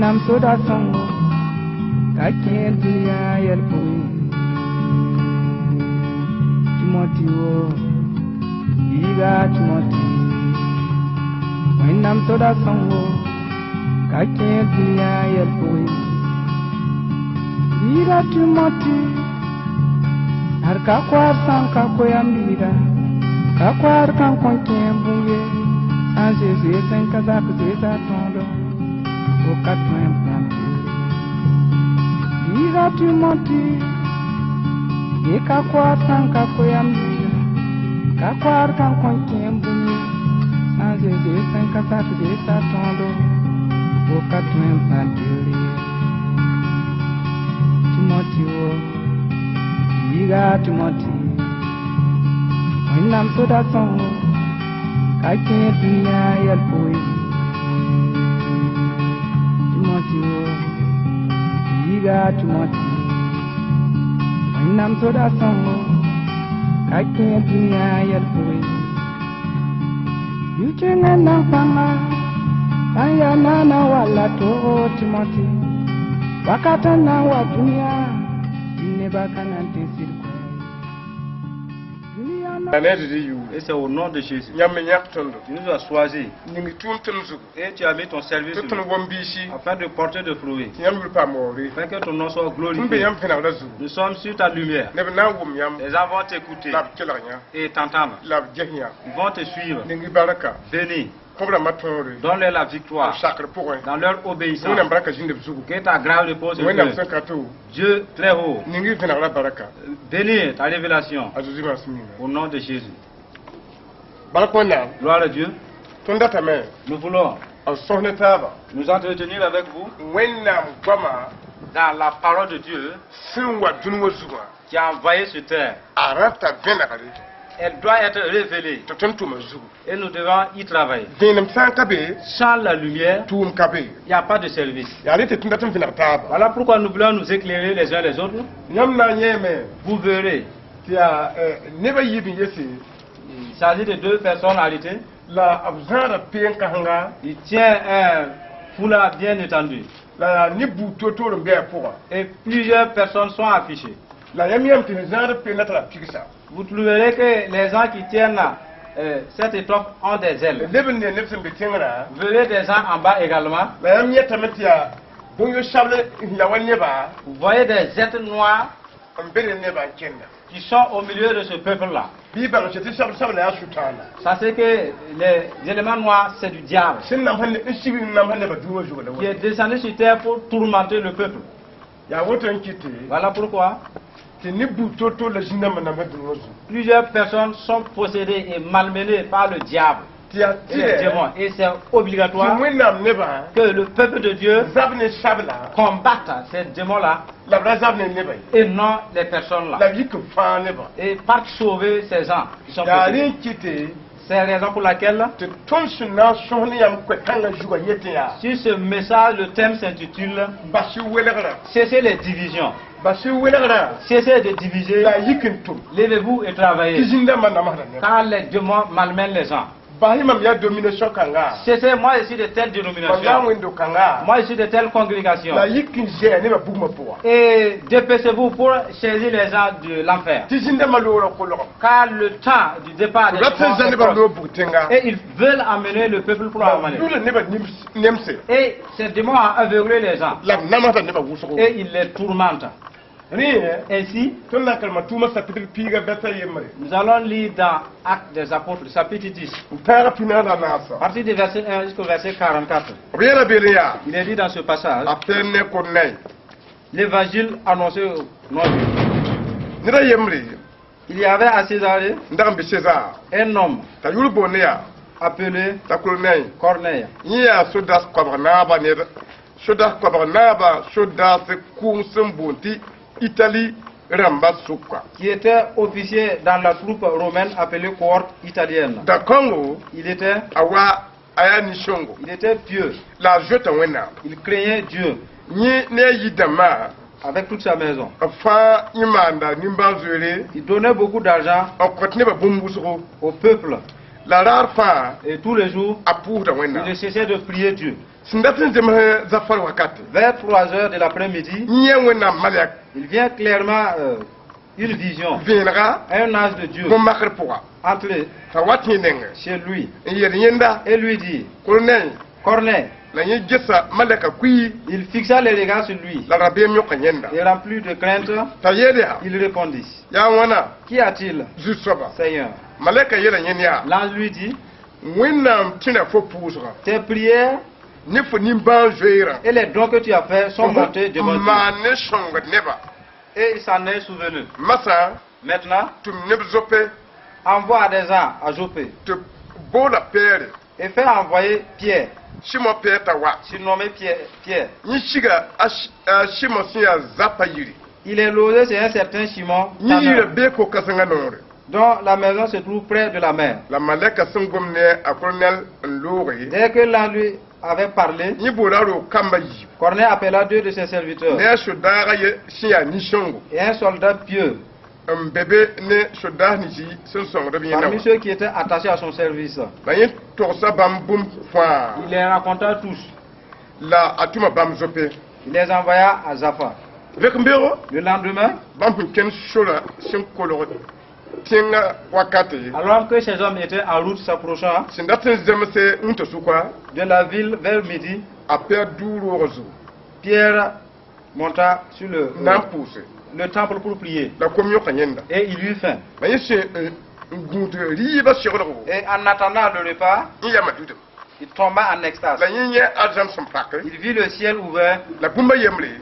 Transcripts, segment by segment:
nam soda songo kaken dunia yel pui Timothy wo iga Timothy nam soda songo kaken dunia yel pui iga Timothy har ka kwar san ka koyambira ka kwar kan konken bunge an Jésus sen kazak zeta tondo o katwen plantu iga Timothy e ka kwar san ka koyambira ka kwar kan konken bunge an Jésus sen kazak zeta tondo o katwen plantu Timothy o iga Timothy nam soda songo kaken dunia yel pui Timothy o iga Timothy nam soda songo kaken dunia yel pui yuchenga na fanga aya na wala to Timothy wakata na wa dunia dine bakana tesir Et c'est au nom de Jésus. Tu nous as choisis. Et tu as mis ton service sur nous, afin de porter de fruits. Afin que ton nom soit glorifié. Nous sommes sur ta lumière. Les gens vont t'écouter et t'entendre. Ils vont te suivre. Bénis. Donne-leur la victoire dans leur obéissance. Que ta grâce repose sur eux. Dieu très haut. Bénis ta révélation. Au nom de Jésus. Gloire à Dieu. Nous voulons nous entretenir avec vous dans la parole de Dieu qui a envoyé sur terre. Elle doit être révélée et nous devons y travailler. Sans la lumière, il n'y a pas de service. Voilà pourquoi nous voulons nous éclairer les uns les autres. Vous verrez, il s'agit de deux personnalités. Il tient un foulard bien étendu. Et plusieurs personnes sont affichées. Vous trouverez que les gens qui tiennent cette étoffe ont des ailes. Vous verrez des gens en bas également. Vous voyez des êtres noirs qui sont au milieu de ce peuple-là. Ça c'est que les éléments noirs, c'est du diable qui est descendu sur terre pour tourmenter le peuple. Voilà pourquoi plusieurs personnes sont possédées et malmenées par le diable et les démons. Et c'est obligatoire que le peuple de Dieu combatte ces démons-là et non les personnes-là. Et partent sauver ces gens qui sont possédés. C'est la raison pour laquelle, sur ce message, le thème s'intitule Cessez les divisions. Cessez de diviser. Levez-vous et travaillez. Car les démons malmènent les gens. Cessez, moi je suis de telle dénomination. Moi je suis de telle congrégation. Et dépêchez-vous pour saisir les gens de l'enfer. Car le temps du départ des démons et ils veulent amener le peuple pour l'amener. Et ces démons ont aveuglé les gens. Et ils les tourmentent. Ainsi, nous allons lire dans Actes des Apôtres, chapitre 10, partir du verset 1 jusqu'au verset 44. Il est dit dans ce passage, l'évangile annoncé au nom de Dieu. Il y avait à Césarée un homme appelé Corneille. Qui était officier dans la troupe romaine appelée cohorte italienne. Il était pieux. Il craignait Dieu avec toute sa maison. Il donnait beaucoup d'argent au peuple. Et tous les jours, il ne cessait de prier Dieu. Vers 3 heures de l'après-midi, il vient clairement une vision. Un ange de Dieu entre chez lui et lui dit, Corneille. Il fixa les regards sur lui. Et rempli de crainte, il répondit, Qu'y a-t-il, Seigneur? L'ange lui dit, tes prières et les dons que tu as faits sont montés devant Dieu. Et il s'en est souvenu. Maintenant, envoie à des gens à Jopé et fais envoyer Pierre, surnommé Pierre. Il est logé chez un certain Simon, dont la maison se trouve près de la mer. Dès que l'ange lui avait parlé, Corneille appela 2 de ses serviteurs et un soldat pieux parmi ceux qui étaient attachés à son service. Il les raconta tous. Il les envoya à Zapha. Le lendemain, alors que ces hommes étaient en route s'approchant de la ville vers midi, Pierre monta sur le temple pour prier. Et il eut faim. Et en attendant le repas, il tomba en extase. Il vit le ciel ouvert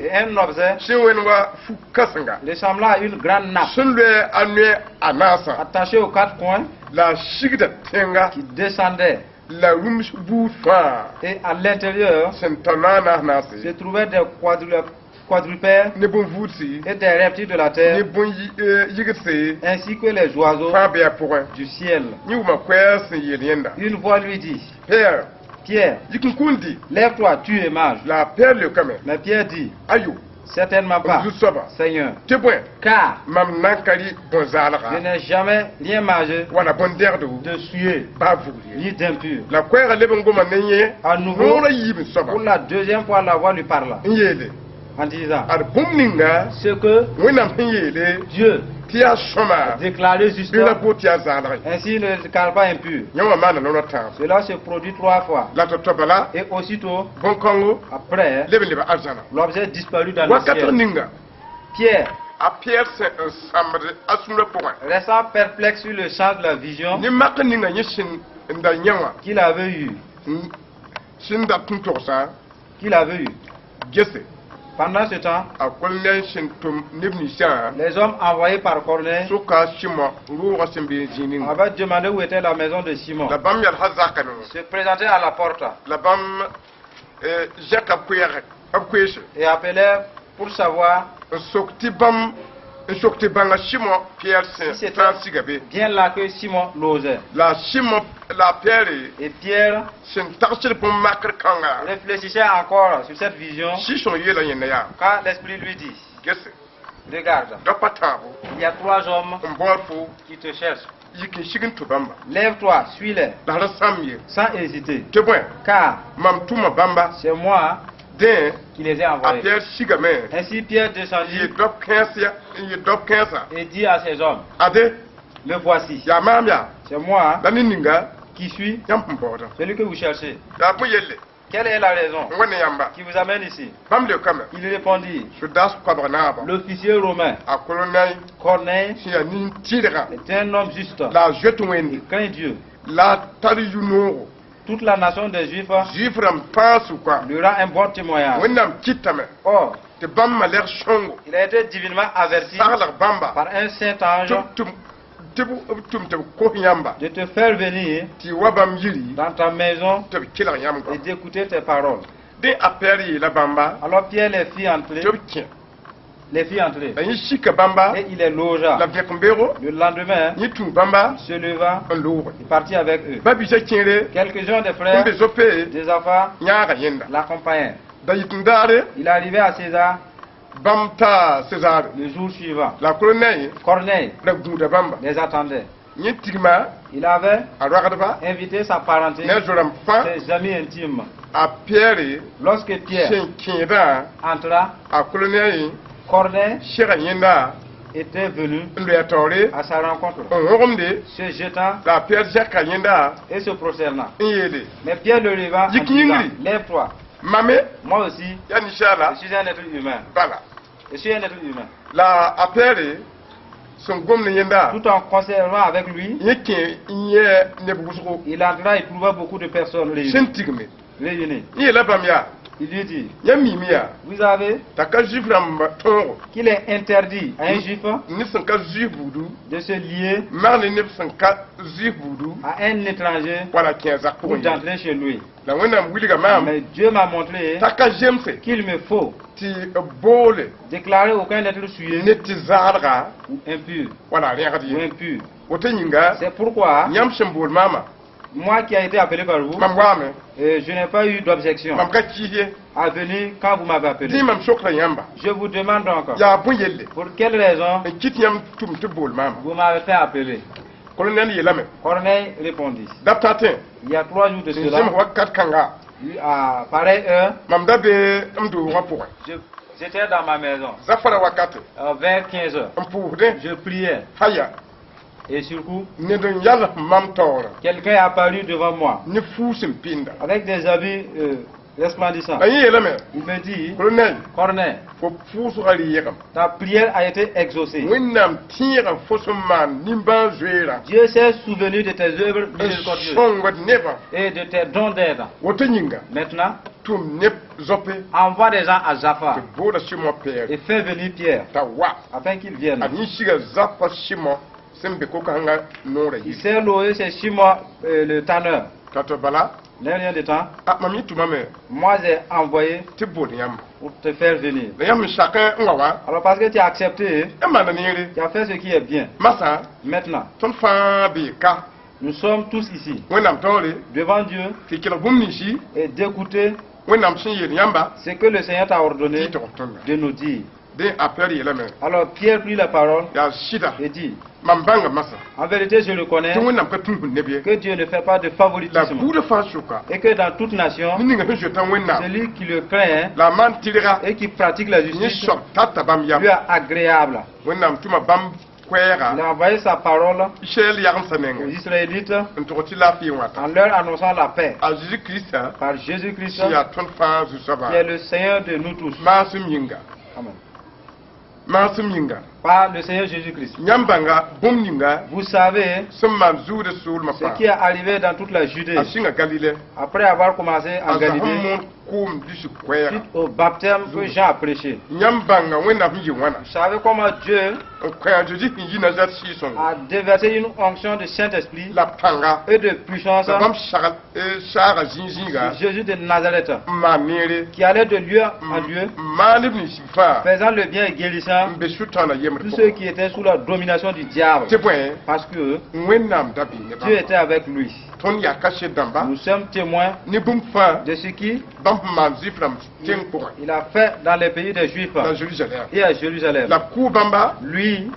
et un objet ressemblant à une grande nappe attachée aux 4 coins qui descendait. Et à l'intérieur se trouvaient des quadrupèdes et des reptiles de la terre, ainsi que les oiseaux du ciel. Une voix lui dit, Pierre, lève-toi, tu es mage. Mais Pierre dit, certainement pas, Seigneur, car je n'ai jamais rien mangé de souillé ni d'impur. À nouveau, pour la 2e fois, la voix lui parla en disant, ce que Dieu a déclaré justement, ainsi ne déclare pas impur. Cela se produit 3 fois. Et aussitôt, après, l'objet disparut dans le ciel. Pierre, restant perplexe sur le champ de la vision qu'il avait eu, pendant ce temps, les hommes envoyés par Corneille avaient demandé où était la maison de Simon. Se présentaient à la porte et appelèrent pour savoir si c'était bien là que Simon logeait. Et Pierre réfléchissait encore sur cette vision quand l'Esprit lui dit, regarde, il y a 3 hommes qui te cherchent. Lève-toi, suis-les sans hésiter, car c'est moi qui les ai envoyés. Ainsi Pierre descendit et dit à ces hommes, me voici, c'est moi qui suis celui que vous cherchez. Quelle est la raison qui vous amène ici? Il répondit, l'officier romain Corneille est un homme juste, il craint Dieu. Toute la nation des Juifs lui rend un bon témoignage. Or, il a été divinement averti par un saint ange de te faire venir dans ta maison et d'écouter tes paroles. Alors Pierre les fit entrer. Et il les logea. Le lendemain, il se leva et partit avec eux. Quelques-uns des frères des Zapha l'accompagnèrent. Il arrivait à César le jour suivant. Corneille les attendait. Il avait invité sa parenté, ses amis intimes. Lorsque Pierre entra, Corneille était venu à sa rencontre, se jetant et se prosternant. Mais Pierre le leva en disant, lève-toi. Moi aussi, je suis un être humain. Je suis un être humain. Tout en conservant avec lui, il entra et trouva beaucoup de personnes réunies. Il lui dit, vous avez qu'il est interdit à un juif de se lier à un étranger pour d'entrer chez lui. Mais Dieu m'a montré qu'il me faut déclarer aucun être souillé ou impur. C'est pourquoi moi qui ai été appelé par vous, je n'ai pas eu d'objection à venir quand vous m'avez appelé. Je vous demande donc, pour quelle raison vous m'avez fait appeler? Corneille répondit, il y a 3 jours de cela, à pareille heure, j'étais dans ma maison, vers 15 heures, je priais. Et sur coup, quelqu'un est apparu devant moi avec des habits resplendissants. Il me dit, Corneille, ta prière a été exaucée. Dieu s'est souvenu de tes œuvres miséricordieuses et de tes dons d'aide. Maintenant, envoie des gens à Jaffa et fais venir Pierre afin qu'il vienne. Il s'est loué, c'est Simon le tanneur. L'un des temps, moi j'ai envoyé pour te faire venir. Alors parce que tu as accepté, tu as fait ce qui est bien. Maintenant, nous sommes tous ici devant Dieu et d'écouter ce que le Seigneur t'a ordonné de nous dire. Alors Pierre prit la parole et dit, en vérité je le connais que Dieu ne fait pas de favoritisme et que dans toute nation celui qui le craint et qui pratique la justice lui est agréable. Il a envoyé sa parole aux Israélites en leur annonçant la paix par Jésus-Christ qui est le Seigneur de nous tous. Amen. Par le Seigneur Jésus-Christ. Vous savez ce qui est arrivé dans toute la Judée après avoir commencé en Galilée suite au baptême que Jean a prêché. Vous savez comment Dieu a déversé une onction de Saint-Esprit et de puissance sur Jésus de Nazareth qui allait de lieu en lieu faisant le bien et guérissant tous ceux qui étaient sous la domination du diable, parce que Dieu était avec lui. Nous sommes témoins de ce qu'il a fait dans les pays des Juifs et à Jérusalem. Lui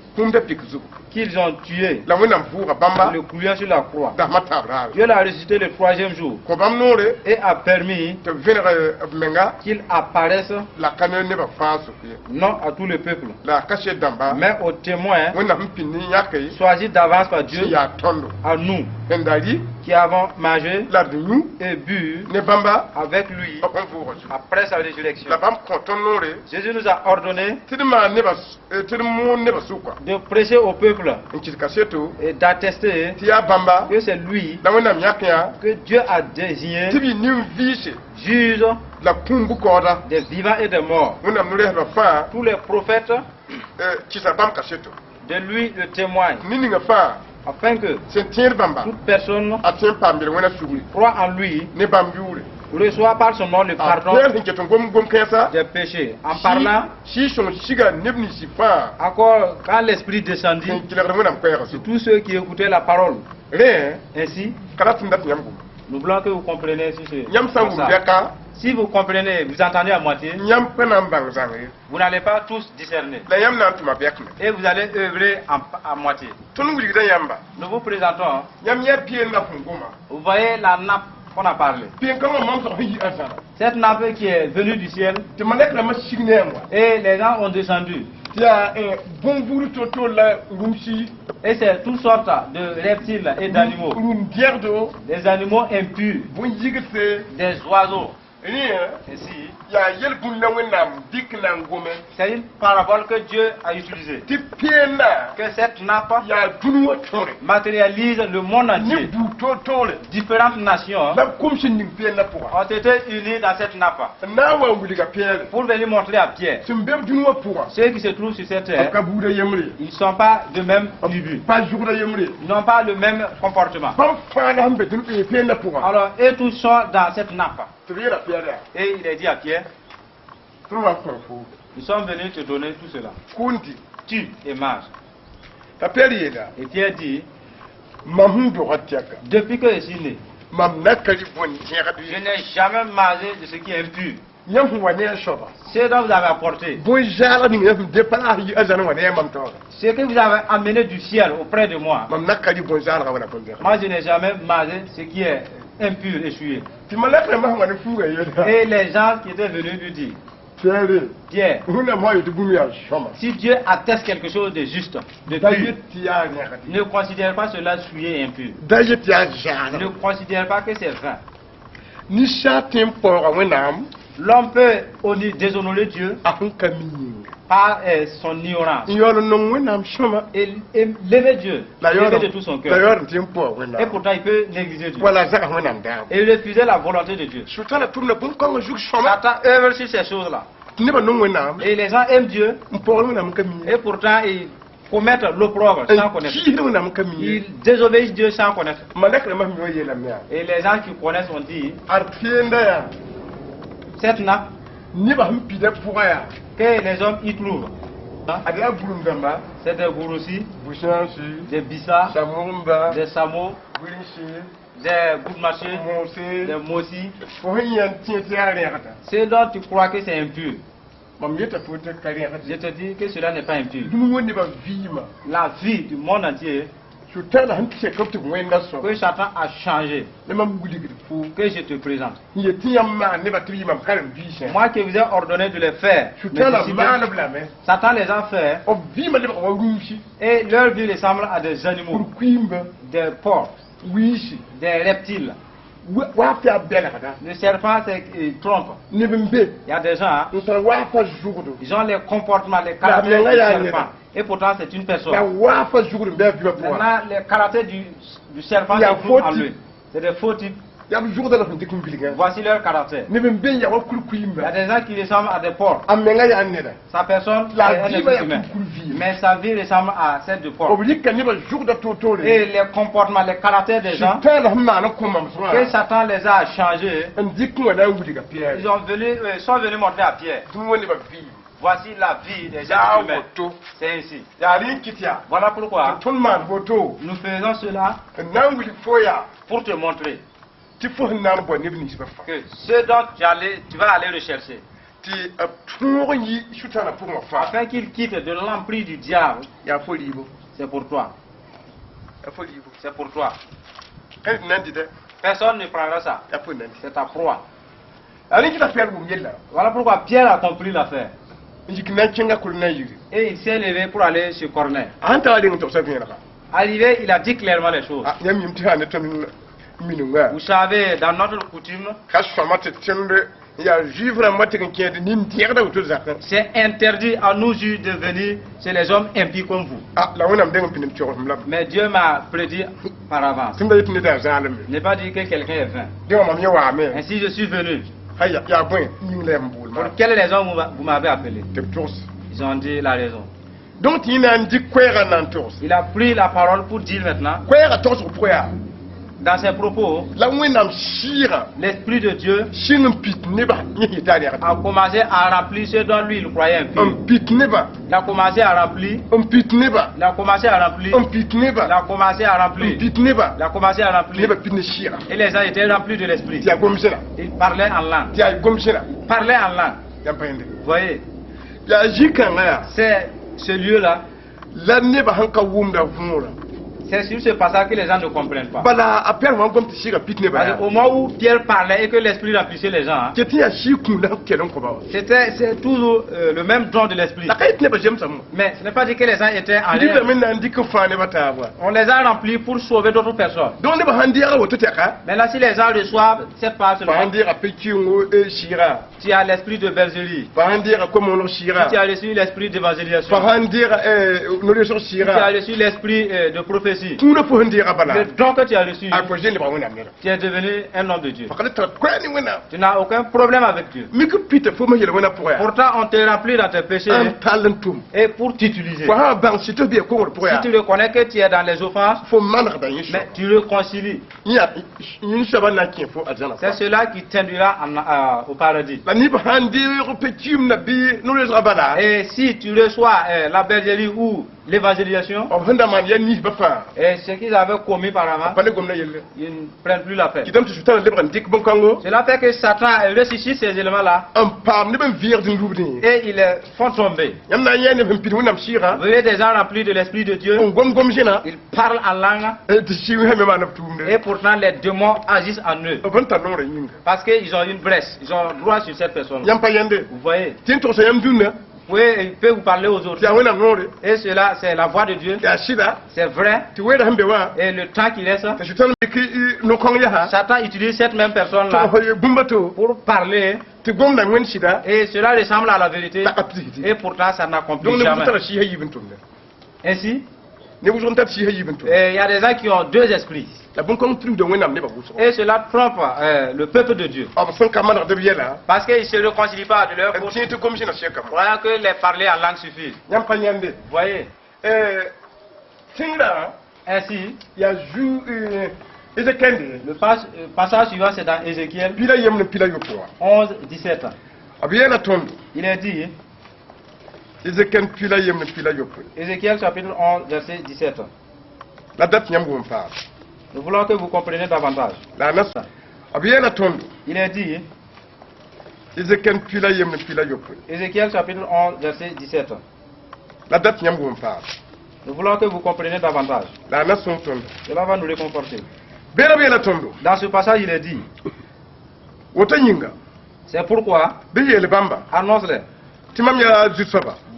qu'ils ont tué le clouant sur la croix. Dieu l'a ressuscité le 3e jour et a permis qu'il apparaisse non à tout le peuple mais aux témoins choisis d'avance par Dieu, à nous qui avons mangé et bu avec lui après sa résurrection. Jésus nous a ordonné de prêcher au peuple et d'attester que c'est lui que Dieu a désigné juge des vivants et des morts. Tous les prophètes de lui le témoignent, afin que toute personne croit en lui reçoit par son nom le pardon des péchés. En parlant, encore quand l'Esprit descendit sur tous ceux qui écoutaient la parole. Ainsi, Nous voulons que vous compreniez ça. Si vous comprenez, vous entendez à moitié, vous n'allez pas tous discerner. Et vous allez œuvrer à moitié. Nous vous présentons. Vous voyez la nappe qu'on a parlé. Cette nappe qui est venue du ciel. Et les gens ont descendu. Et c'est toutes sortes de reptiles et d'animaux. Des animaux impurs. Des oiseaux. Ici, c'est une parabole que Dieu a utilisée. Que cette nappe matérialise le monde entier. Différentes nations ont été unies dans cette nappe pour venir montrer à Pierre. Ceux qui se trouvent sur cette terre, ils ne sont pas de même tribu. Ils n'ont pas le même comportement. Alors, eux tous sont dans cette nappe. Et il a dit à Pierre, nous sommes venus te donner tout cela. Tu et mange. Et Pierre dit, depuis que je suis né, je n'ai jamais mangé de ce qui est impur. Ce dont vous avez apporté, ce que vous avez amené du ciel auprès de moi, moi je n'ai jamais mangé ce qui est impur et souillé. Et les gens qui étaient venus lui dire, Pierre, si Dieu atteste quelque chose de juste, de pur, ne considère pas cela souillé et impur. Ne considère pas que c'est vain. L'homme peut déshonorer Dieu par son ignorance et l'aimer Dieu, l'aimer de tout son cœur. Et pourtant il peut négliger Dieu et refuser la volonté de Dieu. Satan œuvre sur ces choses-là. Et les gens aiment Dieu et pourtant ils commettent l'opprobre sans connaître. Ils désobéissent Dieu sans connaître. Et les gens qui connaissent ont dit, cette nappe que les hommes y trouvent, c'est des gourossis, des bissas, des samots, des goudmachés, des mossis. C'est dont tu crois que c'est impur. Je te dis que cela n'est pas impur. La vie du monde entier que Satan a changé, que je te présente. Moi qui vous ai ordonné de les faire, Satan les a fait et leur vie ressemble à des animaux, des porcs, des reptiles. Le serpent trompe. Il y a des gens, ils ont les comportements, les caractères du serpent. Et pourtant c'est une personne. Maintenant, les caractères du serpent sont en lui. C'est des faux types. Voici leur caractère. Il y a des gens qui ressemblent à des porcs. Sa personne est un être humain, mais sa vie ressemble à celle de porc. Et les comportements, les caractères des gens, que Satan les a changés, ils sont venus montrer à Pierre. Voici la vie des êtres humains. C'est ainsi. Voilà pourquoi nous faisons cela pour te montrer que ce dont tu vas aller rechercher, afin qu'il quitte de l'emprise du diable, c'est pour toi. C'est pour toi. Personne ne prendra ça. C'est ta proie. Voilà pourquoi Pierre a compris l'affaire. Et il s'est levé pour aller chez Corneille. Arrivé, il a dit clairement les choses. Vous savez, dans notre coutume, c'est interdit à nous juifs de venir chez les hommes impies comme vous. Mais Dieu m'a prédit par avance. Je n'ai pas dit que quelqu'un est vain. Ainsi je suis venu. Pour quelle raison vous m'avez appelé? Ils ont dit la raison. Donc il a pris la parole pour dire maintenant. dans ses propos, l'Esprit de Dieu a commencé à remplir ce dont lui il croyait impur. Il a commencé à remplir. Il a commencé à remplir. Il a commencé à remplir. Il a commencé à remplir. Et les gens étaient remplis de l'Esprit. Ils parlaient en langue. Ils parlaient en langue. Vous voyez? C'est ce lieu-là. C'est sur ce passage que les gens ne comprennent pas. Au moment où Pierre parlait et que l'Esprit remplissait les gens, c'est toujours le même don de l'Esprit. Mais ce n'est pas dit que les gens étaient en l'air. On les a remplis pour sauver d'autres personnes. Maintenant, si les gens reçoivent cette part, tu as l'esprit de bergerie. Tu as reçu l'esprit d'évangélisation. Tu as reçu l'esprit de prophétie. Le don que tu as reçu, tu es devenu un homme de Dieu. Tu n'as aucun problème avec Dieu. Pourtant, on te remplit dans tes péchés et pour t'utiliser. Si tu reconnais que tu es dans les offenses, mais tu le concilies. C'est cela qui t'induira au paradis. Et si tu reçois la bergerie ou l'évangélisation, et ce qu'ils avaient commis par avant, ils ne prennent plus la peine. Cela fait que Satan ressuscite ces éléments-là et ils les font tomber. Vous voyez des gens remplis de l'Esprit de Dieu, ils parlent en langue et pourtant les démons agissent en eux parce qu'ils ont une brèche, ils ont droit sur cette personne. Vous voyez? Oui, il peut vous parler aux autres. Et cela, c'est la voix de Dieu. C'est vrai. Et le temps qu'il reste, Satan utilise cette même personne-là pour parler. Et cela ressemble à la vérité. Et pourtant, ça n'accomplit jamais. Ainsi, il y a des gens qui ont deux esprits. Et cela trompe le peuple de Dieu. Parce qu'ils ne se réconcilient pas de leur bouche. Croyant que les parler en langue suffit. Vous voyez? Ainsi, le passage suivant c'est dans Ézéchiel 11, 17. Il est dit, Ézéchiel chapitre 11, verset 17. Nous voulons que vous compreniez davantage. Il est dit, Ézéchiel chapitre 11, verset 17. Nous voulons que vous compreniez davantage. Cela va nous réconforter. Dans ce passage, il est dit, c'est pourquoi, annonce-les.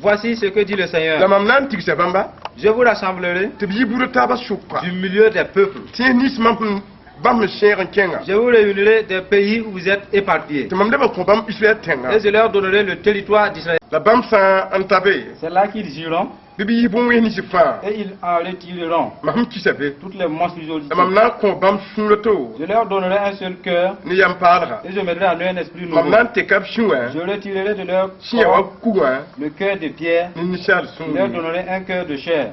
Voici ce que dit le Seigneur. Je vous rassemblerai du milieu des peuples. Je vous réunirai des pays où vous êtes éparpillés. Et je leur donnerai le territoire d'Israël. C'est là qu'ils iront. Et ils en retireront toutes les monstruosités. Je leur donnerai un seul cœur et je mettrai en eux un esprit nouveau. Je retirerai de leur corps le cœur de pierre. Je leur donnerai un cœur de chair.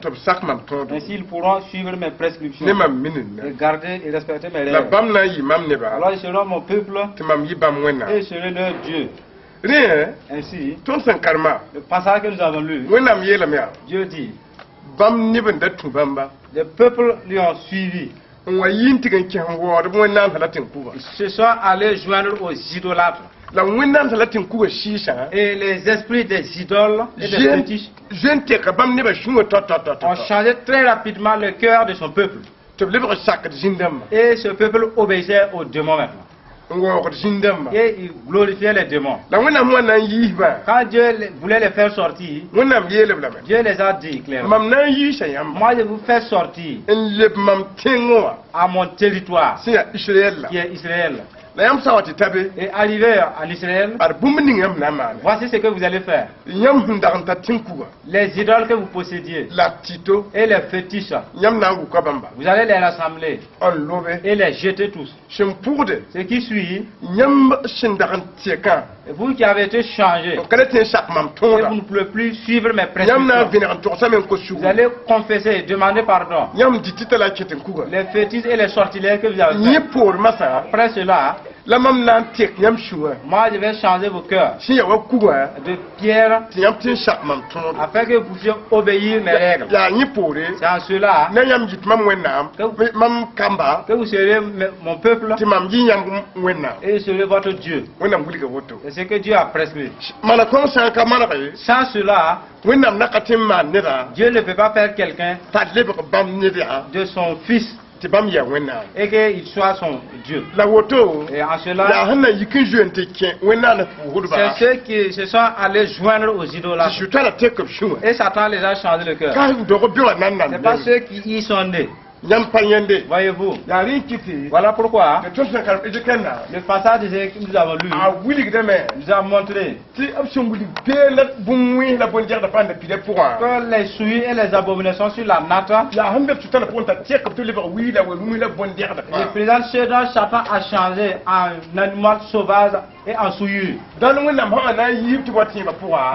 Ainsi ils pourront suivre mes prescriptions et garder et respecter mes règles. Alors ils seront mon peuple et je serai leur Dieu. Ainsi, le passage que nous avons lu, Dieu dit, les peuples lui ont suivi. Ils se sont allés joindre aux idolâtres. Et les esprits des idoles et des fétiches ont changé très rapidement le cœur de son peuple. Et ce peuple obéissait aux démons maintenant. Et il glorifiait les démons. Quand Dieu voulait les faire sortir, Dieu les a dit clairement, moi je vous fais sortir à mon territoire qui est Israël. Et arrivé en Israël, voici ce que vous allez faire. Les idoles que vous possédiez et les fétiches, vous allez les rassembler et les jeter tous. Ce qui suit, Vous qui avez été changé, et vous ne pouvez plus suivre mes prescriptions. Vous allez confesser et demander pardon. Les fétiches et les sortilèges que vous avez fait. Après cela, moi je vais changer vos cœurs de pierre afin que vous puissiez obéir mes règles. C'est en cela que vous serez mon peuple et je serai votre Dieu. C'est ce que Dieu a prescrit. Sans cela, Dieu ne peut pas faire quelqu'un de son fils et qu'il soit son Dieu. Et en cela, c'est ceux qui se sont allés joindre aux idolâtres. Et Satan les a changé le cœur. C'est pas ceux qui y sont nés. Voyez-vous, voilà pourquoi le passage que nous avons lu nous a montré que les souilles et les abominations sur la natte, les présents ceux dont Satan a changé en animal sauvage et en souillure.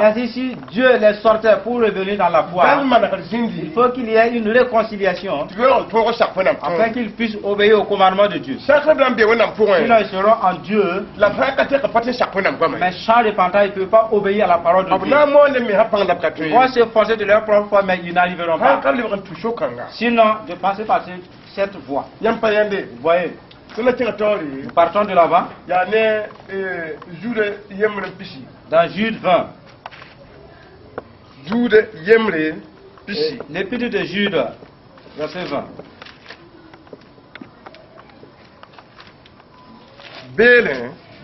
Ainsi, si Dieu les sortait pour revenir dans la foi, il faut qu'il y ait une réconciliation afin qu'ils puissent obéir au commandement de Dieu. Sinon ils seront en Dieu, mais sans repentant, ils ne peuvent pas obéir à la parole de Dieu. Ils vont se forcer de leur propre foi, mais ils n'arriveront pas. Sinon, de passer par cette voie. Vous voyez, nous partons de là-bas. Dans Jude 20. L'épître de Jude, verset 20.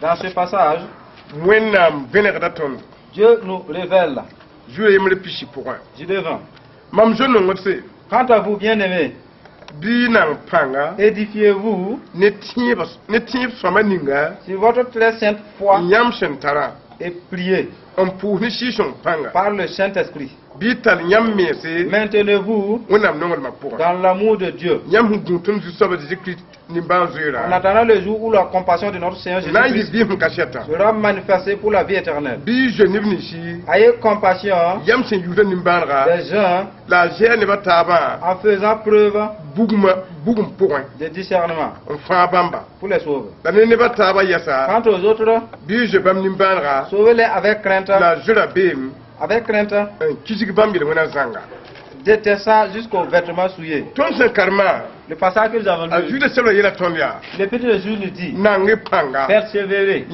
Dans ce passage, Dieu nous révèle. Jude 20. Quant à vous, bien-aimés, édifiez-vous sur votre très sainte foi et priez par le Saint-Esprit. Maintenez-vous dans l'amour de Dieu. En attendant le jour où la compassion de notre Seigneur Jésus-Christ sera manifestée pour la vie éternelle. Ayez compassion des gens en faisant preuve de discernement pour les sauver. Quant aux autres, sauvez-les avec crainte. Avec crainte, détestant jusqu'aux vêtements souillés. Le passage que nous avons lu, l'épître de Jude nous dit, persévérez,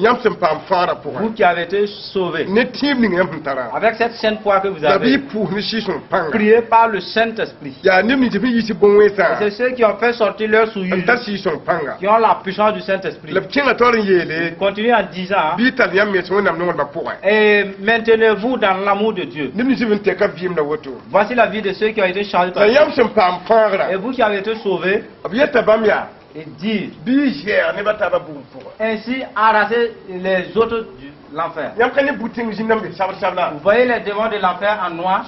vous qui avez été sauvés, avec cette sainte foi que vous avez, priez par le Saint-Esprit. C'est ceux qui ont fait sortir leur souillure, qui ont la puissance du Saint-Esprit. Continuez en disant, et maintenez-vous dans l'amour de Dieu. Voici la vie de ceux qui ont été changés par Dieu. Et vous qui avez été sauvés, et dire, ainsi arraser les autres de l'enfer. Vous voyez les démons de l'enfer en noir.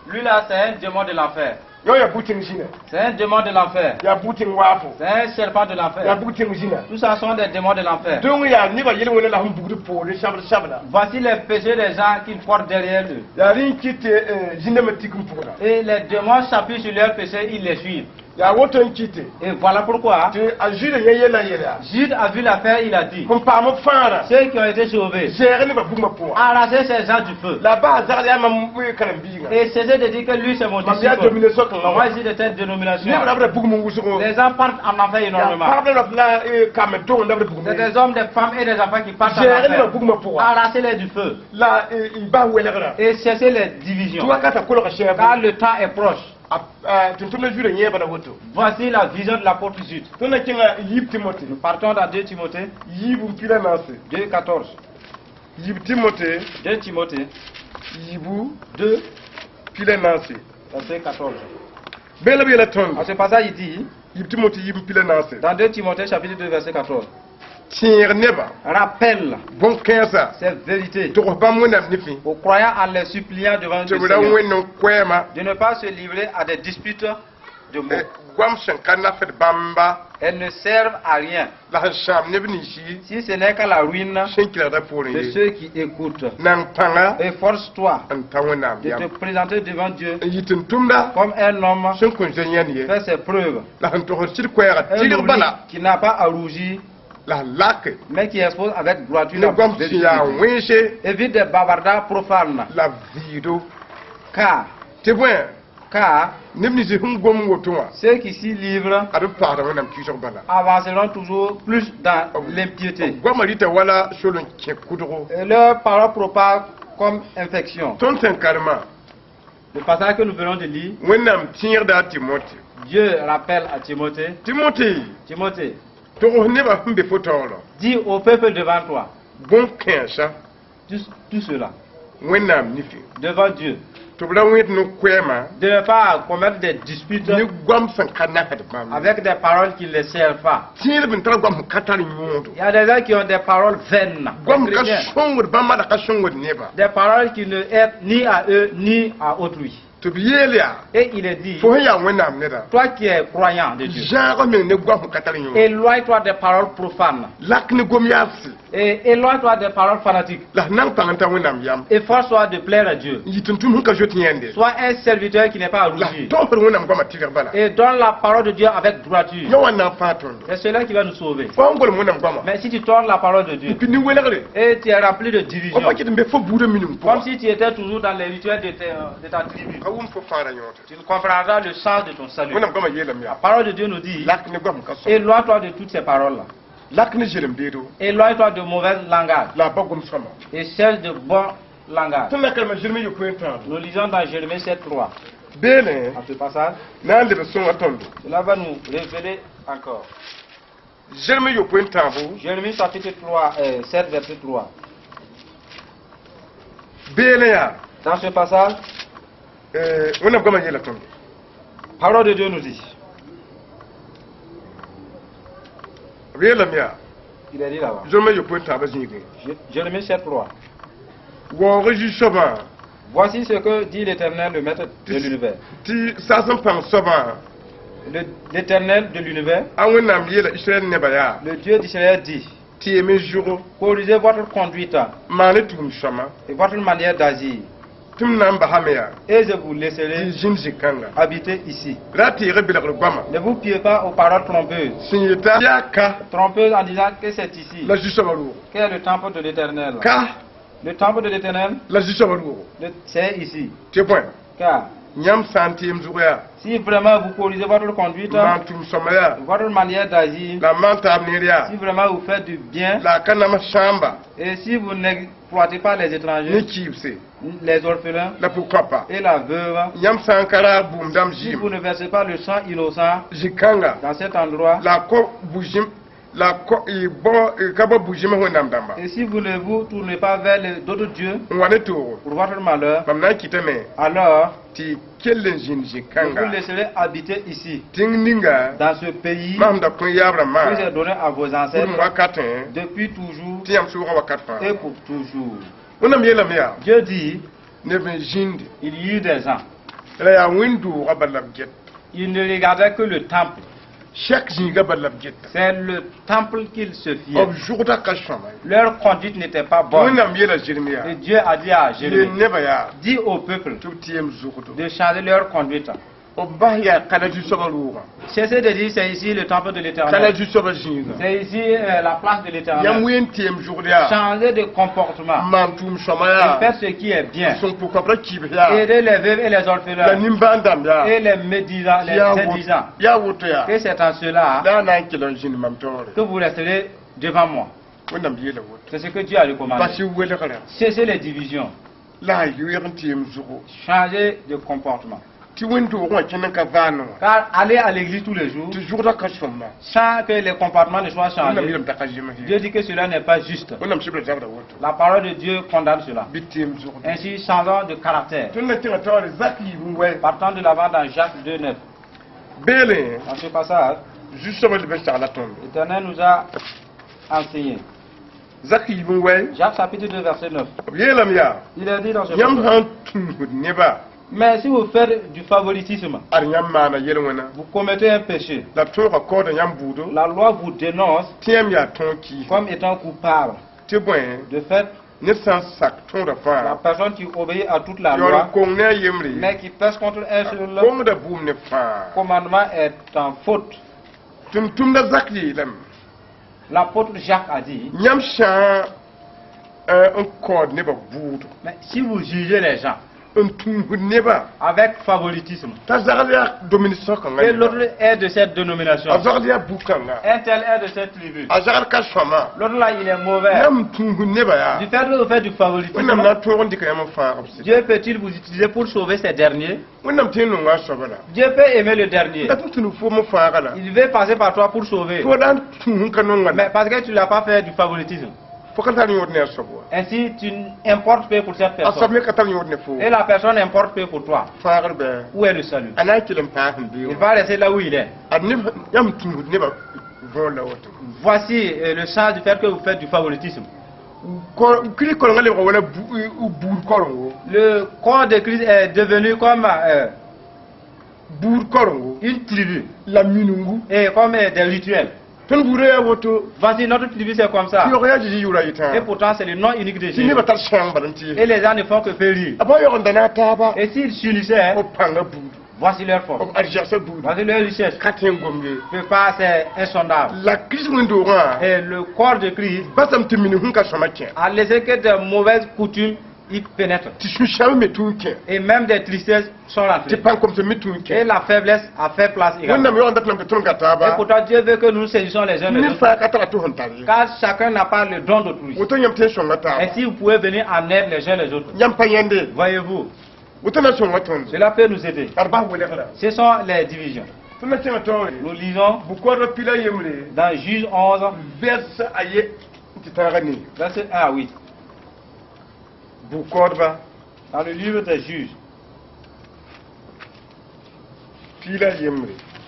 Lui là, c'est un démon de l'enfer. C'est un démon de l'enfer. C'est un serpent de l'enfer. Tout ça sont des démons de l'enfer. Voici les péchés des gens qu'ils portent derrière eux. Et les démons s'appuient sur leurs péchés, ils les suivent. Et voilà pourquoi Jude a vu l'affaire, il a dit, ceux qui ont été sauvés, arrachez ces gens du feu. Et cessez de dire que lui c'est mon disciple. Moi je suis de cette dénomination. Les gens partent en enfer énormément. C'est des hommes, des femmes et des enfants qui partent en enfer. Arrachez-les du feu. Et cessez les divisions. Car le temps est proche. Voici la vision de l'apôtre Jude. Nous partons dans 2 Timothée 2:14. 2 Timothée 2, verset 14. À ce passage il dit, dans 2 Timothée chapitre 2 verset 14, rappelle cette vérité aux croyants en les suppliant devant le Seigneur de ne pas se livrer à des disputes de mots. Elles ne servent à rien si ce n'est qu'à la ruine de ceux qui écoutent. Et force-toi de te présenter devant Dieu comme un homme qui fait ses preuves, un oubli qui n'a pas à rougir, mais qui expose avec droiture la vérité. Évite des bavardards profanes. Car ceux qui s'y livrent avanceront toujours plus dans l'impiété. Et leur parole propage comme infection. Le passage que nous venons de lire, Dieu rappelle à Timothée, Timothée, dis au peuple devant toi tout cela devant Dieu, de ne pas commettre des disputes avec des paroles qui ne les servent pas. Il y a des gens qui ont des paroles vaines, des paroles qui ne aident ni à eux ni à autrui. Et il est dit, toi qui es croyant de Dieu, éloigne-toi des paroles profanes. Et éloigne-toi des paroles fanatiques. Efforce-toi de plaire à Dieu. Sois un serviteur qui n'est pas à rougir. Et donne la parole de Dieu avec droiture. C'est cela qui va nous sauver. Mais si tu tournes la parole de Dieu et tu es rempli de division, comme si tu étais toujours dans les rituels de ta tribu, tu ne comprendras le sens de ton salut. La parole de Dieu nous dit, éloigne-toi de toutes ces paroles-là. Éloigne-toi de mauvais langage et celle de bon langage. Nous lisons dans Jérémie 7:3. À ce passage, cela va nous révéler encore. Jérémie chapitre 7 verset 3. Dans ce passage, parole de Dieu nous dit, il est dit là-bas, Jérémie 7:3. Voici ce que dit l'Éternel, le maître de l'univers. L'Éternel de l'univers, le Dieu d'Israël dit, corrigez votre conduite et votre manière d'agir, et je vous laisserai habiter ici. Ne vous fiez pas aux paroles trompeuses. Trompeuses en disant que c'est ici. Quel est le temple de l'Éternel? Le temple de l'Éternel, c'est ici. Car si vraiment vous corrigez votre conduite, votre manière d'agir, si vraiment vous faites du bien, et si vous n'exploitez pas les étrangers, les orphelins et la veuve, si vous ne versez pas le sang innocent dans cet endroit, et si vous ne vous tournez pas vers d'autres dieux pour votre malheur, alors je vous laisserai habiter ici, dans ce pays que j'ai donné à vos ancêtres depuis toujours et pour toujours. Dieu dit, il y eut des gens, ils ne regardaient que le temple. C'est le temple qu'ils se fiaient. Leur conduite n'était pas bonne. Et Dieu a dit à Jérémie, dis au peuple de changer leur conduite. Cessez de dire c'est ici le temple de l'Éternel. C'est ici la place de l'Éternel. Changez de comportement. Et faites ce qui est bien. Aidez les veuves et les orphelins. Et les médisants, les indigents. Et c'est en cela que vous resterez devant moi. C'est ce que Dieu a recommandé. Cessez les divisions. Changez de comportement. Car aller à l'église tous les jours, sans que les comportements ne soient changés, Dieu dit que cela n'est pas juste. La parole de Dieu condamne cela. Ainsi, changeons de caractère. Partant de l'avant dans Jacques 2:9. Dans ce passage, l'Éternel nous a enseigné. Jacques chapitre 2 verset 9. Il est dit dans ce passage, Mais si vous faites du favoritisme, vous commettez un péché. La loi vous dénonce comme étant coupable. De fait, la personne qui obéit à toute la loi, mais qui pèse contre un seul commandement est en faute. L'apôtre Jacques a dit, mais si vous jugez les gens avec favoritisme, et l'autre est de cette dénomination, un tel est de cette tribu, l'autre là il est mauvais, du fait que vous faites du favoritisme, Dieu peut-il vous utiliser pour sauver ces derniers? Dieu peut aimer le dernier, il veut passer par toi pour sauver, mais parce que tu n'as pas fait du favoritisme. Ainsi, tu importes peu pour cette personne. Et la personne importe peu pour toi. Où est le salut? Il va rester là où il est. Voici le sens du fait que vous faites du favoritisme. Le corps de Christ est devenu comme une tribu. Et comme des rituels. Voici notre tribu, c'est comme ça. Et pourtant, c'est le nom unique de Jésus. Et les gens ne font que périr. Et s'ils s'unissaient, voici leur force. Voici leur richesse. C'est insondable. Et le corps de Christ a laissé que de mauvaises coutumes y pénètrent. Et même des tristesses sont rentrées. Et la faiblesse a fait place également. Et pourtant Dieu veut que nous saisissions les uns les autres. Car chacun n'a pas le don d'autrui. Et si vous pouvez venir en aide les uns les autres, voyez-vous, cela peut nous aider. Ce sont les divisions. Nous lisons dans Juge 11, verset 1 à 8. Dans le livre des Juges,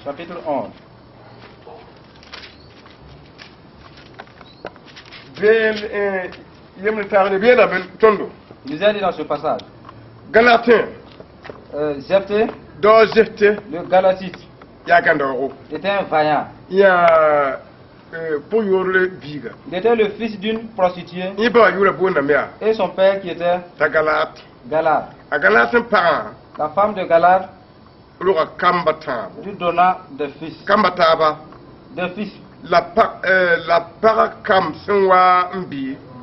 chapitre 11. Lisez dans ce passage. Galatin. Jephthé, le Galatite, était un vaillant. Il était le fils d'une prostituée. Et son père qui était Galate. La femme de Galate lui donna des fils.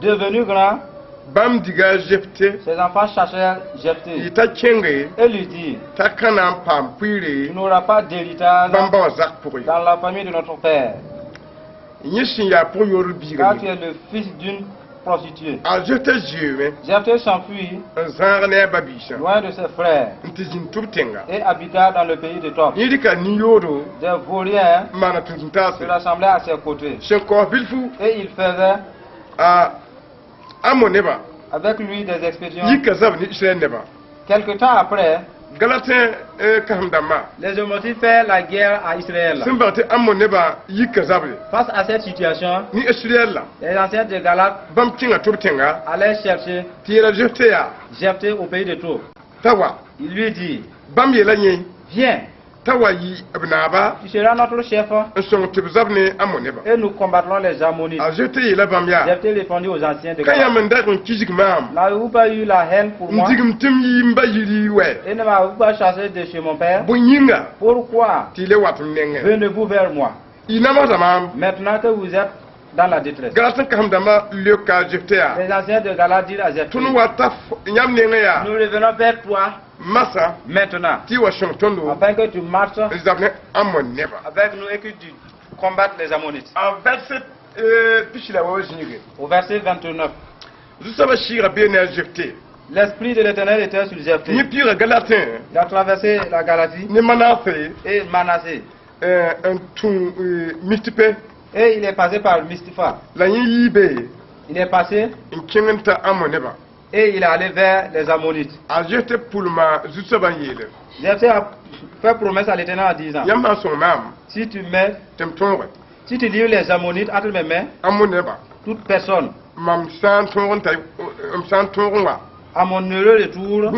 Devenu grand, ses enfants cherchèrent Jephthé et lui dirent, tu n'auras pas d'héritage dans la famille de notre père, car tu es le fils d'une prostituée. Jephthé s'enfuit loin de ses frères et habita dans le pays de Tob. Des vauriens se rassemblaient à ses côtés et il faisait avec lui des expédients. Quelque temps après, les Émotites firent la guerre à Israël. Face à cette situation, les anciens de Galate allaient chercher Jephthé au pays de Tob. Il lui dit, viens, tu seras notre chef et nous combattrons les Ammonites. Jephthé répondit aux anciens de Galate, n'avez-vous pas eu la haine pour moi et ne m'avez-vous pas chassé de chez mon père? Pourquoi venez-vous vers moi maintenant que vous êtes dans la détresse? Les anciens de Galate dirent à Jephthé, nous revenons vers toi maintenant, afin que tu marches avec nous et que tu combattes les Ammonites. Au verset 29, l'esprit de l'Éternel était sur Jephthé. Il a traversé la Galatie et Manassé. Et il est passé par Mistipha. Il est passé et il est allé vers les Ammonites. Jephthé a fait promesse à l'Éternel en disant, si tu livres les Ammonites entre mes mains, toute personne à mon heureux retour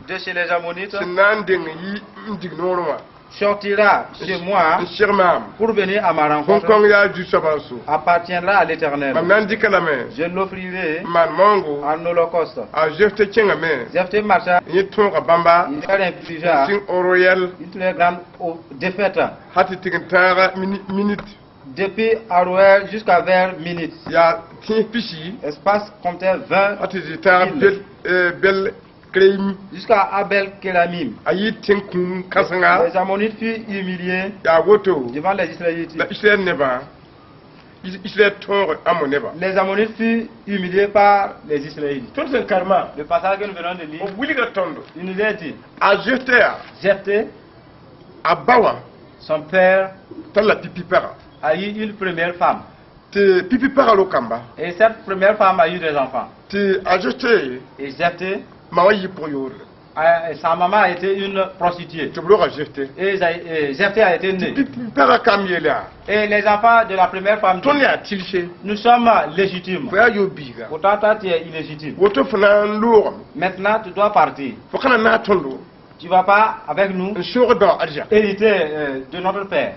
de chez les Ammonites sortira chez moi pour venir à ma rencontre appartiendra à l'Éternel. Je l'offrirai En holocauste. Jephthé marcha, il infligea une très grande défaite depuis Aroer jusqu'à vers Minit. Espace comptait 20 jusqu'à Abel Kélamim. Les Ammonites furent humiliés devant les Israélites. Les Ammonites furent humiliés par les Israélites. Le passage que nous venons de lire, il nous a dit Jephthé, son père, a eu une première femme. Et cette première femme a eu des enfants. Et Jephthé, sa maman a été une prostituée. Et Jephthé a été né. Et les enfants de la première femme disent, nous sommes légitimes. Pourtant, toi, tu es illégitime. Maintenant, tu dois partir. Tu ne vas pas avec nous hériter de notre père.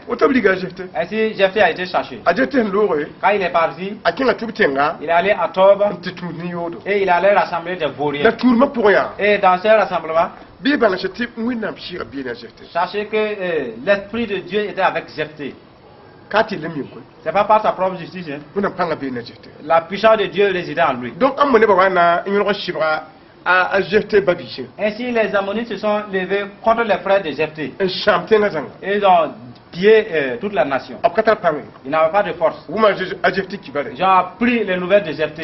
Ainsi, Jephthé a été cherché. Quand il est parti, il est allé à Tob et il allait rassembler des vauriens. Et dans ce rassemblement, sachez que l'Esprit de Dieu était avec Jephthé. Ce n'est pas par sa propre justice. La puissance de Dieu résidait en lui. Ainsi, les Ammonites se sont levés contre les frères de Jephthé. Et ils ont pillé toute la nation. Ils n'avaient pas de force. Ils ont appris les nouvelles de Jephthé.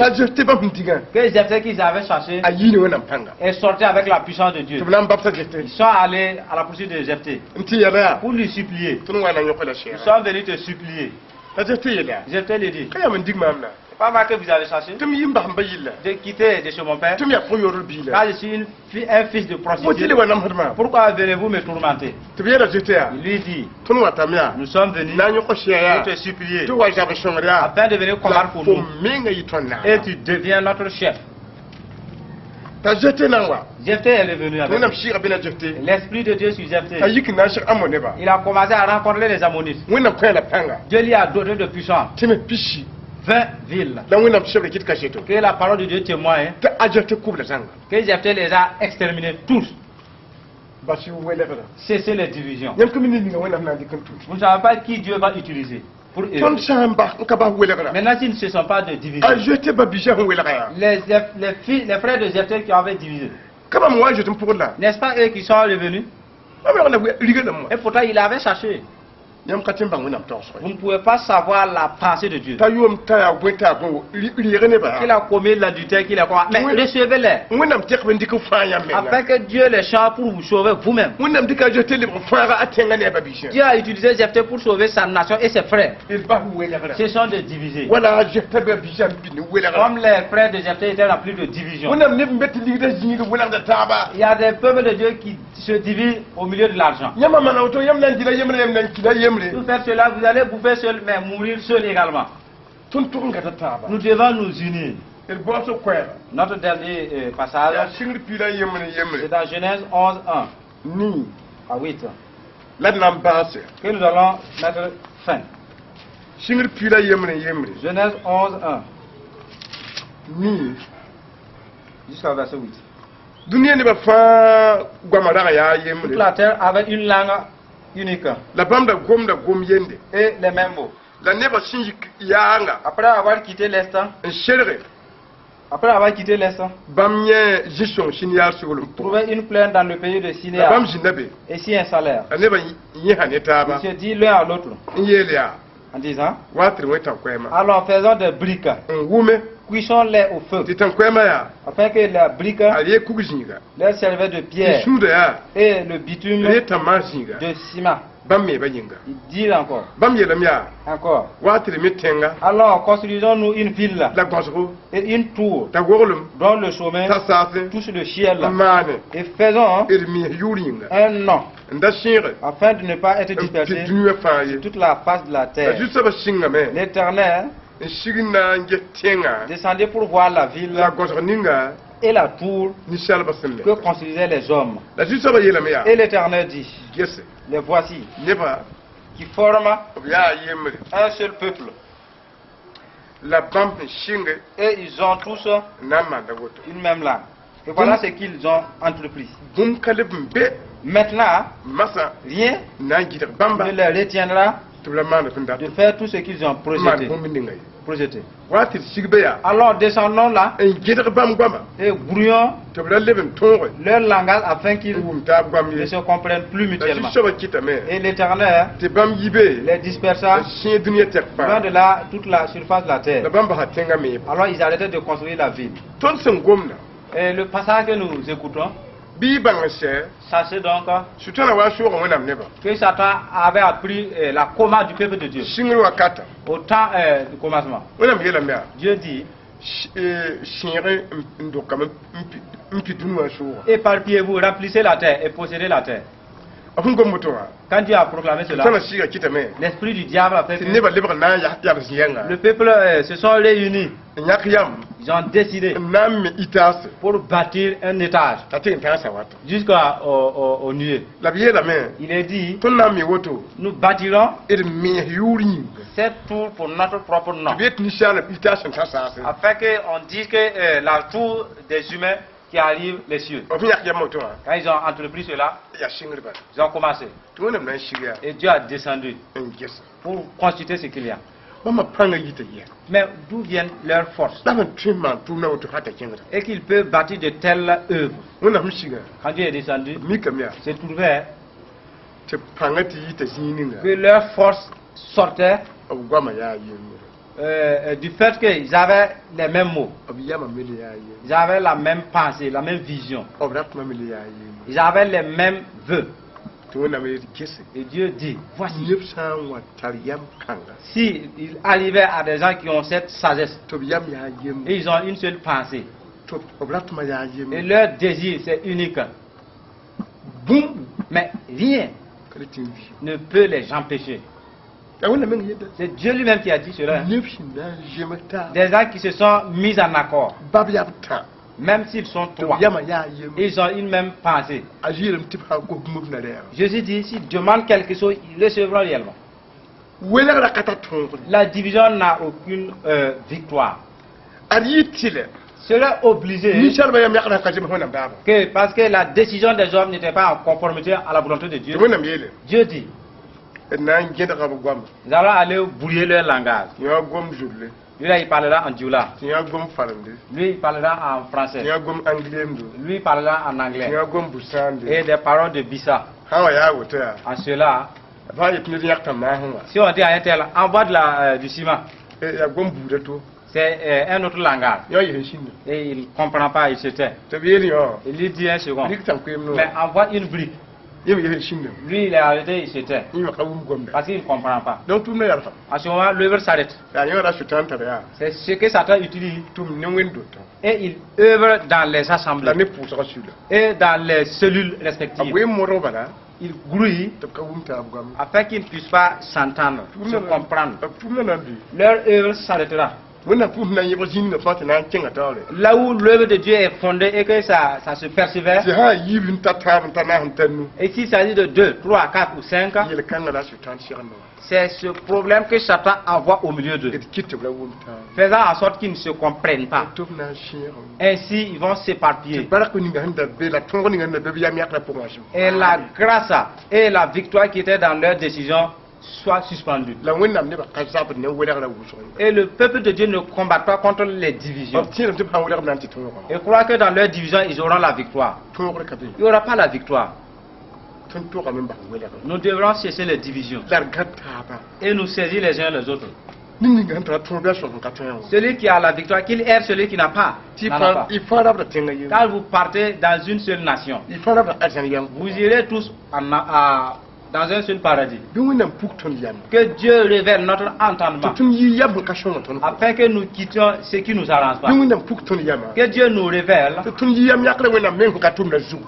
Que Jephthé qu'ils avaient cherché est sorti avec la puissance de Dieu. Ils sont allés à la poursuite de Jephthé pour lui supplier. Ils sont venus te supplier. Jephthé lui dit, pas mal que vous avez cherché de quitter de chez mon père, car je suis un fils de prostituée. Pourquoi venez-vous me tourmenter? Il lui dit, nous sommes venus pour te supplier afin de venir combattre pour nous et tu deviens notre chef. Jephthé est venu avec l'Esprit de Dieu sur Jephthé. Il a commencé à rencontrer les Ammonites. Dieu lui a donné de puissance. 20 villes. Que la parole de Dieu témoigne que Jephthé les a exterminés tous. Cessez les divisions. Vous ne savez pas qui Dieu va utiliser pour eux. Maintenant, s'ils ne se sont pas de division, les frères de Jephthé qui avaient divisé, n'est-ce pas eux qui sont revenus? Et pourtant, il avait cherché. Vous ne pouvez pas savoir la pensée de Dieu. Qu'il a commis l'adultère, qu'il a commis. Mais recevez-les. Afin que Dieu les chante pour vous sauver vous-même. Dieu a utilisé Jephthé pour sauver sa nation et ses frères. Ce sont des divisés. Comme les frères de Jephthé étaient remplis de divisions. Il y a des peuples de Dieu qui se divisent au milieu de l'argent. Tout faire cela, vous allez bouffer seul, mais mourir seul également. Nous devons nous unir. Notre dernier passage, c'est dans Genèse 11:1 à 8. Que nous allons mettre fin. Genèse 11:1 jusqu'à verset 8. Toute la terre avait une langue unique et les mêmes mots. Après avoir quitté l'Est, trouver une plaine dans le pays de Sinéar et si un salaire. Ils se disent l'un à l'autre en disant, alors faisons des briques, cuisons-les au feu, afin que la brique leur servait de pierre et le bitume de ciment. Il dit encore, alors construisons-nous une ville et une tour dont le chemin touche le ciel et faisons un nom afin de ne pas être dispersé sur toute la face de la terre. L'Éternel descendait pour voir la ville et la tour que construisaient les hommes. Et l'Éternel dit, les voici, qui forment un seul peuple. Et ils ont tous une même langue. Et voilà ce qu'ils ont entrepris. Maintenant, rien ne leur retiendra de faire tout ce qu'ils ont projeté. Alors descendons là et brouillons leur langage afin qu'ils ne se comprennent plus mutuellement. Et l'Éternel les dispersa loin de là toute la surface de la terre. Alors ils arrêtaient de construire la ville. Et le passage que nous écoutons, sachez donc que Satan avait appris la coma du peuple de Dieu au temps du commencement. Dieu dit, éparpillez-vous, remplissez la terre et possédez la terre. Quand Dieu a proclamé cela, l'esprit du diable a fait que le peuple se sont réunis. Ils ont décidé pour bâtir un étage jusqu'au nuée. Il est dit, nous bâtirons cette tour pour notre propre nom, afin qu'on dise que la tour des humains qui arrivent les cieux. Quand ils ont entrepris cela, ils ont commencé. Et Dieu a descendu pour constituer ce qu'il y a. Mais d'où viennent leurs forces? Et qu'ils peuvent bâtir de telles œuvres. Quand Dieu est descendu, c'est trouvé que leurs forces sortaient du fait qu'ils avaient les mêmes mots. Ils avaient la même pensée, la même vision. Ils avaient les mêmes vœux. Et Dieu dit, voici, si il arrivait à des gens qui ont cette sagesse, et ils ont une seule pensée, et leur désir c'est unique, mais rien ne peut les empêcher. C'est Dieu lui-même qui a dit cela. Des gens qui se sont mis en accord, même s'ils sont trois, ils ont une même pensée. Jésus dit, s'ils demandent quelque chose, ils recevront réellement. La division n'a aucune victoire. Serait obligé que, parce que la décision des hommes n'était pas en conformité à la volonté de Dieu. Dieu dit, nous allons aller brouiller leur langage. Lui, là, il parlera en dioula. Lui, il parlera en français. Lui, il parlera en anglais. Et des paroles de Bissa. En cela, si on dit à un tel, envoie du ciment, c'est un autre langage. Et il ne comprend pas, il se tait. Il lui dit un second. Mais envoie une brique. Lui, il est arrêté, il se tait. Parce qu'il ne comprend pas. À ce moment, l'œuvre s'arrête. C'est ce que Satan utilise. Et il œuvre dans les assemblées et dans les cellules respectives. Il grouille afin qu'ils ne puissent pas s'entendre, se comprendre. Leur œuvre s'arrêtera. Là où l'œuvre de Dieu est fondée et que ça se persévère, et s'il s'agit de 2, 3, 4 ou 5, c'est ce problème que Satan envoie au milieu d'eux, faisant en sorte qu'ils ne se comprennent pas. Ainsi, ils vont s'éparpiller. Et la grâce et la victoire qui étaient dans leur décision soit suspendu. Et le peuple de Dieu ne combat pas contre les divisions. Et croit que dans leur division, ils auront la victoire. Il n'y aura pas la victoire. Nous devrons cesser les divisions et nous saisir les uns les autres. Celui qui a la victoire, qu'il erre celui qui n'a pas. Car vous partez dans une seule nation. Vous irez tous dans un seul paradis. Que Dieu révèle notre entendement afin que nous quittions ce qui nous arrange pas. Que Dieu nous révèle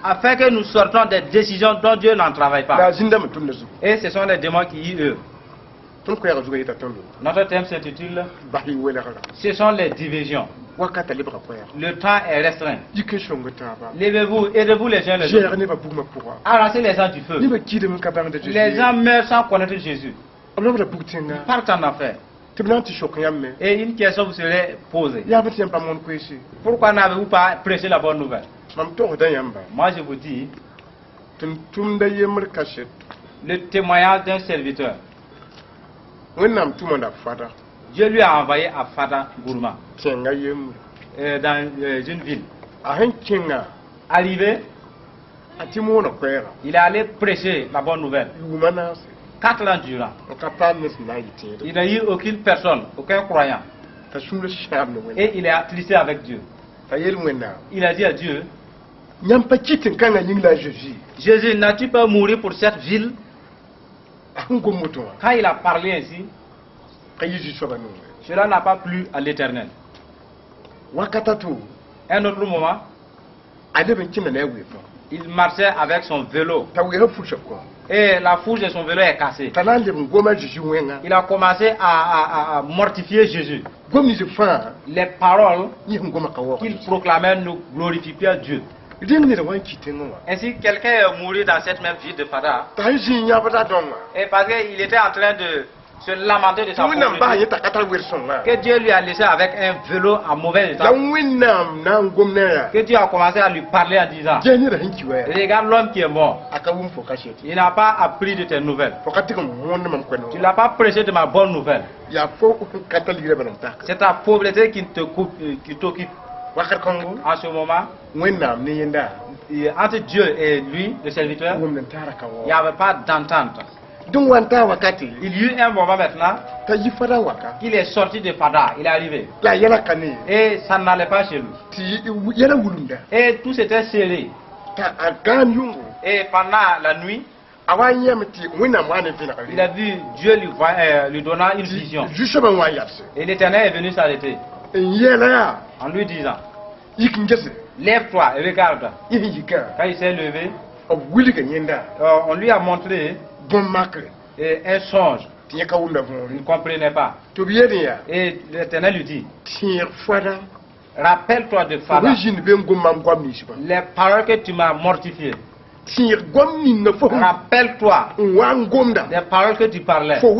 afin que nous sortons des décisions dont Dieu n'en travaille pas. Et ce sont les démons qui y œuvrent. Notre thème s'intitule Ce sont les divisions. Le temps est restreint. Levez-vous, aidez-vous les uns les autres. Arracez les gens du feu. Les gens meurent sans connaître Jésus. Ils partent en enfer. Et une question vous serait posée. Pourquoi n'avez-vous pas prêché la bonne nouvelle? Moi je vous dis, le témoignage d'un serviteur. Dieu lui a envoyé à Fada Gourma, dans une ville. Arrivé, il est allé prêcher la bonne nouvelle. 4 ans durant. Il n'a eu aucune personne, aucun croyant. Et il est attristé avec Dieu. Il a dit à Dieu, Jésus, n'as-tu pas mouru pour cette ville? Quand il a parlé ainsi, cela n'a pas plu à l'Éternel. Un autre moment, il marchait avec son vélo. Et la fourche de son vélo est cassée. Il a commencé à mortifier Jésus. Les paroles qu'il proclamait ne glorifient pas Dieu. Ainsi, quelqu'un est mort dans cette même ville de Fada. Et parce qu'il était en train de se lamenter de sa pauvreté, que Dieu lui a laissé avec un vélo en mauvais état. Que Dieu a commencé à lui parler en disant, regarde l'homme qui est mort. Il n'a pas appris de tes nouvelles. Tu ne l'as pas prêché de ma bonne nouvelle. C'est ta pauvreté qui t'occupe. En ce moment, entre Dieu et lui, le serviteur, il n'y avait pas d'entente. Il y a eu un moment maintenant qu'il est sorti de Fada, il est arrivé. Et ça n'allait pas chez lui. Et tout s'était scellé. Et pendant la nuit, il a vu Dieu lui donnant une vision. Et l'Éternel est venu s'arrêter en lui disant, lève-toi et regarde. Quand il s'est levé, on lui a montré un songe. Il ne comprenait pas. Et l'Éternel lui dit, rappelle-toi de Fada, les paroles que tu m'as mortifiées. Rappelle-toi des paroles que tu parlais au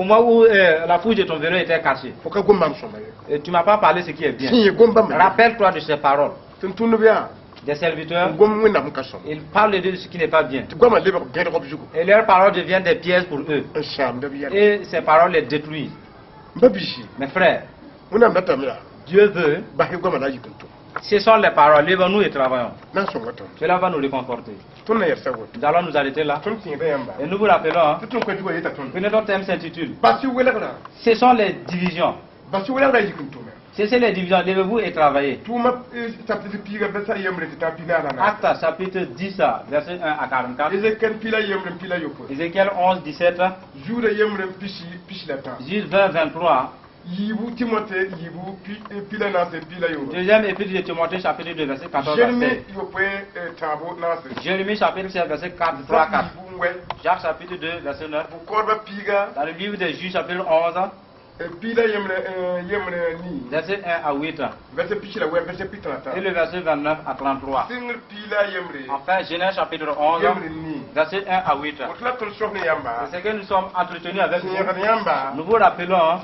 moment où la fourche de ton vélo était cassée. Et tu ne m'as pas parlé ce qui est bien. Rappelle-toi de ces paroles. Des serviteurs, ils parlent de ce qui n'est pas bien. Et leurs paroles deviennent des pièges pour eux. Et ces paroles les détruisent. Mes frères, Dieu veut. Ce sont les paroles. Lèvons-nous et travaillons. Cela va nous réconforter. Nous allons nous arrêter là. Et nous vous rappelons que notre thème s'intitule Ce sont les divisions. C'est les divisions. Levez-vous et travaillez. Actes chapitre 10, verset 1 à 44. Ézéchiel 11, 17. Juge 20, 23. Deuxième épître de Timothée, chapitre 2, verset 14 à 16. Jérémie, chapitre 7, verset 4, 3 à 4. Jacques, chapitre 2, verset 9. Dans le livre des Juges, chapitre 11. Verset 1 à 8. Et le verset 29 à 33. Enfin, Genèse chapitre 11, verset 1 à 8. C'est ce que nous sommes entretenus avec vous. Nous vous rappelons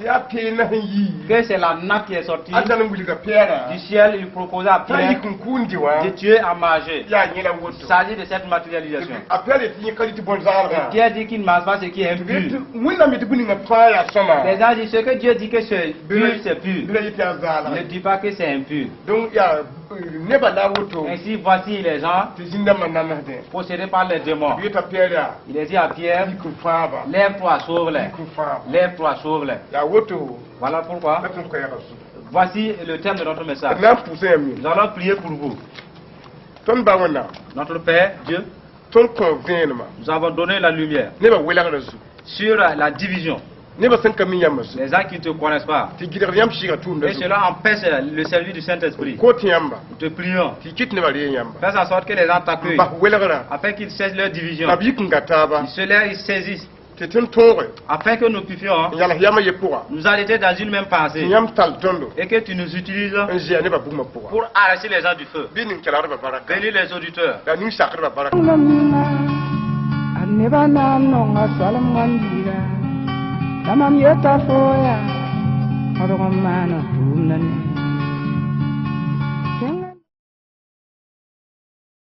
que c'est la nappe qui est sortie du ciel. Il proposait à Pierre de tuer à manger. Il s'agit de cette matérialisation. Et Pierre dit qu'il ne mange pas ce qui est impur. Les gens disent ce que Dieu dit que c'est pur, c'est pur. Ne dis pas que c'est impur. Ainsi, voici les gens possédés par les démons. Il a dit à Pierre, lève-toi, sauve-les. Lève-toi, sauve-les. Voilà pourquoi. Voici le thème de notre message. Nous allons prier pour vous. Notre Père, Dieu, nous avons donné la lumière sur la division. Les gens qui ne te connaissent pas. Et cela empêche le service du Saint-Esprit. Nous te prions. Fais en sorte que les gens t'accueillent. Afin qu'ils cessent leur division. Ils saisissent afin que nous puissions nous arrêter dans une même pensée et que tu nous utilises pour arracher les gens du feu. Bénis les auditeurs. Tamam yeta foya, adogam mana tumnani.